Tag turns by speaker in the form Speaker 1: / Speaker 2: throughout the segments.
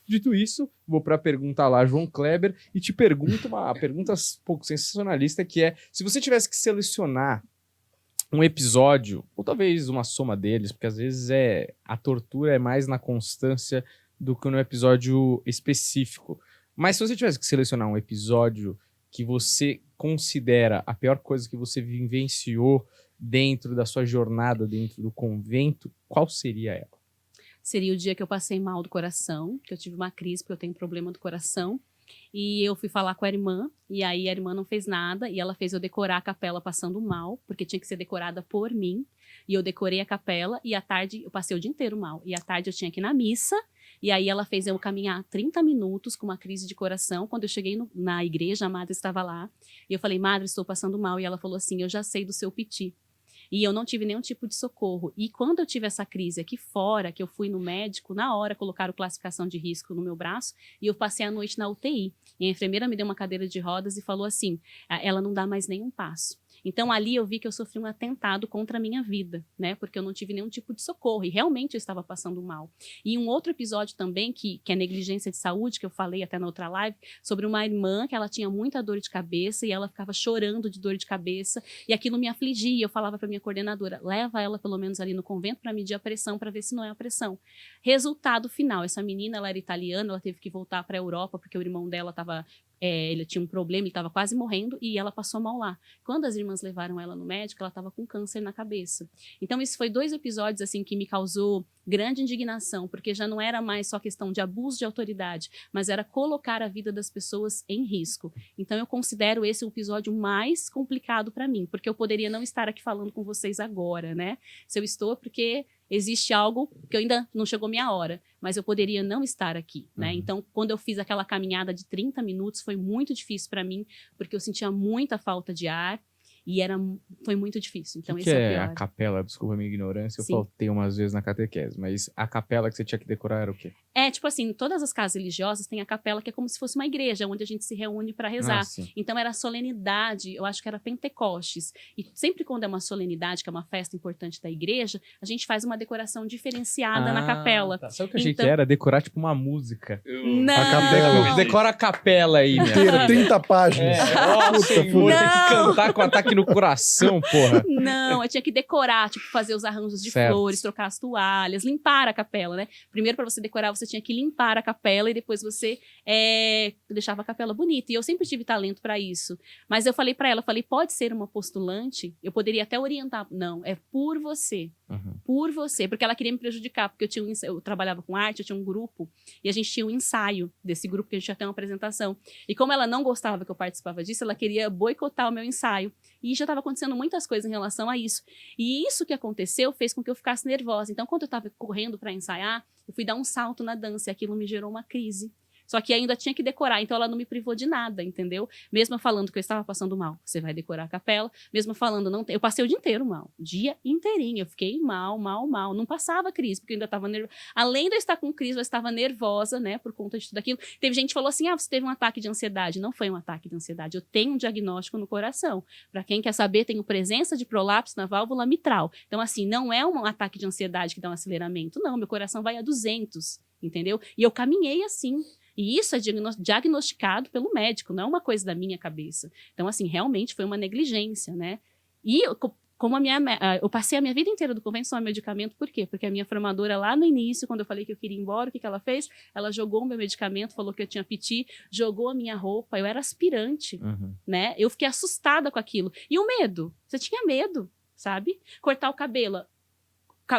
Speaker 1: Dito isso, vou para a pergunta lá, João Kleber, e te pergunto uma pergunta um pouco sensacionalista, que é, se você tivesse que selecionar um episódio, ou talvez uma soma deles, porque às vezes a tortura é mais na constância do que no episódio específico. Mas se você tivesse que selecionar um episódio que você considera a pior coisa que você vivenciou dentro da sua jornada, dentro do convento, qual seria ela?
Speaker 2: Seria o dia que eu passei mal do coração, que eu tive uma crise porque eu tenho problema do coração. E eu fui falar com a irmã, e aí a irmã não fez nada, e ela fez eu decorar a capela passando mal, porque tinha que ser decorada por mim. E eu decorei a capela, e à tarde eu passei o dia inteiro mal. E à tarde eu tinha que ir na missa, e aí ela fez eu caminhar 30 minutos com uma crise de coração. Quando eu cheguei na igreja, a madre estava lá, e eu falei, madre, estou passando mal. E ela falou assim, eu já sei do seu piti. E eu não tive nenhum tipo de socorro. E quando eu tive essa crise aqui fora, que eu fui no médico, na hora colocaram classificação de risco no meu braço, e eu passei a noite na UTI. E a enfermeira me deu uma cadeira de rodas e falou assim, ela não dá mais nenhum passo. Então, ali eu vi que eu sofri um atentado contra a minha vida, né? Porque eu não tive nenhum tipo de socorro e realmente eu estava passando mal. E um outro episódio também, que é negligência de saúde, que eu falei até na outra live, sobre uma irmã que ela tinha muita dor de cabeça e ela ficava chorando de dor de cabeça e aquilo me afligia. Eu falava para minha coordenadora, leva ela pelo menos ali no convento para medir a pressão, para ver se não é a pressão. Resultado final, essa menina, ela era italiana, ela teve que voltar para a Europa porque o irmão dela estava... ele tinha um problema, ele estava quase morrendo e ela passou mal lá. Quando as irmãs levaram ela no médico, ela estava com câncer na cabeça. Então, isso foi 2 episódios assim que me causou grande indignação, porque já não era mais só questão de abuso de autoridade, mas era colocar a vida das pessoas em risco. Então, eu considero esse o episódio mais complicado para mim, porque eu poderia não estar aqui falando com vocês agora, né? Se eu estou, porque existe algo que ainda não chegou minha hora, mas eu poderia não estar aqui, né? Então, quando eu fiz aquela caminhada de 30 minutos, foi muito difícil para mim, porque eu sentia muita falta de ar e foi muito difícil. Então, esse é o pior.
Speaker 1: A capela? Desculpa a minha ignorância,
Speaker 2: Sim.
Speaker 1: eu faltei umas vezes na catequese, mas a capela que você tinha que decorar era o quê?
Speaker 2: Tipo assim, todas as casas religiosas têm a capela que é como se fosse uma igreja, onde a gente se reúne para rezar. Então era solenidade, eu acho que era Pentecostes. E sempre quando é uma solenidade, que é uma festa importante da igreja, a gente faz uma decoração diferenciada na capela.
Speaker 1: Tá. Sabe o que eu achei que era? Decorar tipo uma música.
Speaker 2: Não!
Speaker 3: A capela.
Speaker 1: Decora a capela aí, né?
Speaker 3: Inteira, 30 páginas.
Speaker 1: Ó, senhor, tem que cantar com ataque no coração, porra.
Speaker 2: Não, eu tinha que decorar, tipo, fazer os arranjos de flores, trocar as toalhas, limpar a capela, né? Primeiro, para você decorar, você tinha que limpar a capela e depois você deixava a capela bonita. E eu sempre tive talento para isso. Mas eu falei para ela, pode ser uma postulante? Eu poderia até orientar. Não, é por você. Por você. Porque ela queria me prejudicar, porque eu trabalhava com arte, eu tinha um grupo, e a gente tinha um ensaio desse grupo, que a gente ia ter uma apresentação. E como ela não gostava que eu participava disso, ela queria boicotar o meu ensaio. E já estava acontecendo muitas coisas em relação a isso. E isso que aconteceu fez com que eu ficasse nervosa. Então, quando eu estava correndo para ensaiar, eu fui dar um salto na dança e aquilo me gerou uma crise. Só que ainda tinha que decorar, então ela não me privou de nada, entendeu? Mesmo falando que eu estava passando mal, você vai decorar a capela. Mesmo falando, não, eu passei o dia inteiro mal. Dia inteirinho, eu fiquei mal. Não passava crise, porque eu ainda estava nervosa. Além de eu estar com crise, eu estava nervosa, né, por conta de tudo aquilo. Teve gente que falou assim, você teve um ataque de ansiedade. Não foi um ataque de ansiedade, eu tenho um diagnóstico no coração. Para quem quer saber, tenho presença de prolapso na válvula mitral. Então, assim, não é um ataque de ansiedade que dá um aceleramento, não, meu coração vai a 200, entendeu? E eu caminhei assim. E isso é diagnosticado pelo médico, não é uma coisa da minha cabeça. Então, assim, realmente foi uma negligência, né? E como eu passei a minha vida inteira do convento sem medicamento, por quê? Porque a minha formadora lá no início, quando eu falei que eu queria ir embora, o que ela fez? Ela jogou o meu medicamento, falou que eu tinha piti, jogou a minha roupa, eu era aspirante, né? Eu fiquei assustada com aquilo. E o medo? Você tinha medo, sabe? Cortar o cabelo.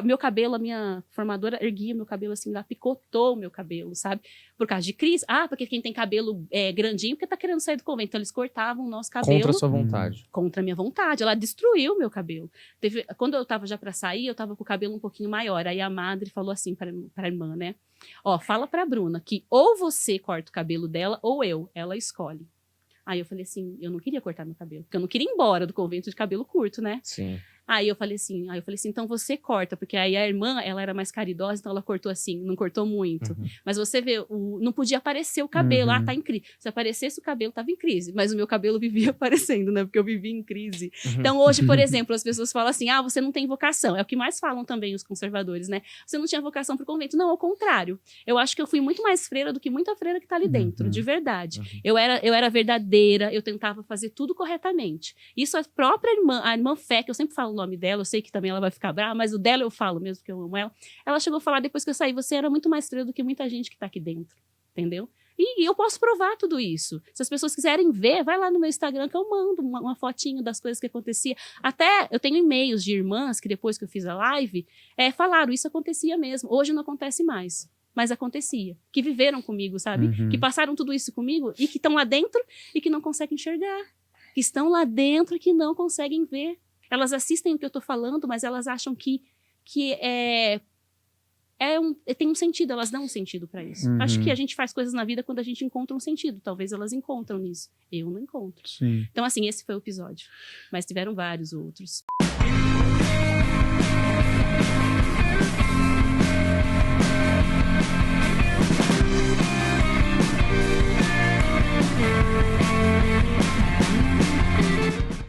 Speaker 2: Meu cabelo, a minha formadora erguia meu cabelo assim, lá picotou o meu cabelo, sabe? Por causa de crise. Porque quem tem cabelo grandinho, porque tá querendo sair do convento. Então, eles cortavam o nosso cabelo.
Speaker 1: Contra a sua vontade.
Speaker 2: Contra a minha vontade. Ela destruiu o meu cabelo. Quando eu tava já pra sair, eu tava com o cabelo um pouquinho maior. Aí a madre falou assim pra irmã, né? Fala pra Bruna que ou você corta o cabelo dela, ou eu. Ela escolhe. Aí eu falei assim, eu não queria cortar meu cabelo. Porque eu não queria ir embora do convento de cabelo curto, né?
Speaker 1: Sim.
Speaker 2: Aí eu falei assim, então você corta, porque aí a irmã, ela era mais caridosa, então ela cortou assim, não cortou muito. Mas você vê, não podia aparecer o cabelo, tá em crise. Se aparecesse o cabelo, tava em crise, mas o meu cabelo vivia aparecendo, né, porque eu vivia em crise. Então hoje, por exemplo, as pessoas falam assim, você não tem vocação, é o que mais falam também os conservadores, né, você não tinha vocação pro convento. Não, ao contrário, eu acho que eu fui muito mais freira do que muita freira que tá ali dentro, de verdade. Eu era verdadeira, eu tentava fazer tudo corretamente. Isso a própria irmã, a irmã Fé, que eu sempre falo o nome dela, eu sei que também ela vai ficar brava, mas o dela eu falo mesmo, porque eu amo ela. Ela chegou a falar depois que eu saí, você era muito mais freira do que muita gente que tá aqui dentro, entendeu? E eu posso provar tudo isso. Se as pessoas quiserem ver, vai lá no meu Instagram que eu mando uma fotinho das coisas que acontecia. Até eu tenho e-mails de irmãs que depois que eu fiz a live, falaram, isso acontecia mesmo. Hoje não acontece mais, mas acontecia. Que viveram comigo, sabe? Que passaram tudo isso comigo e que estão lá dentro e que não conseguem enxergar. Que estão lá dentro e que não conseguem ver. Elas assistem o que eu tô falando, mas elas acham que tem um sentido, elas dão um sentido para isso. Acho que a gente faz coisas na vida quando a gente encontra um sentido. Talvez elas encontram nisso. Eu não encontro.
Speaker 3: Sim.
Speaker 2: Então, assim, esse foi o episódio. Mas tiveram vários outros.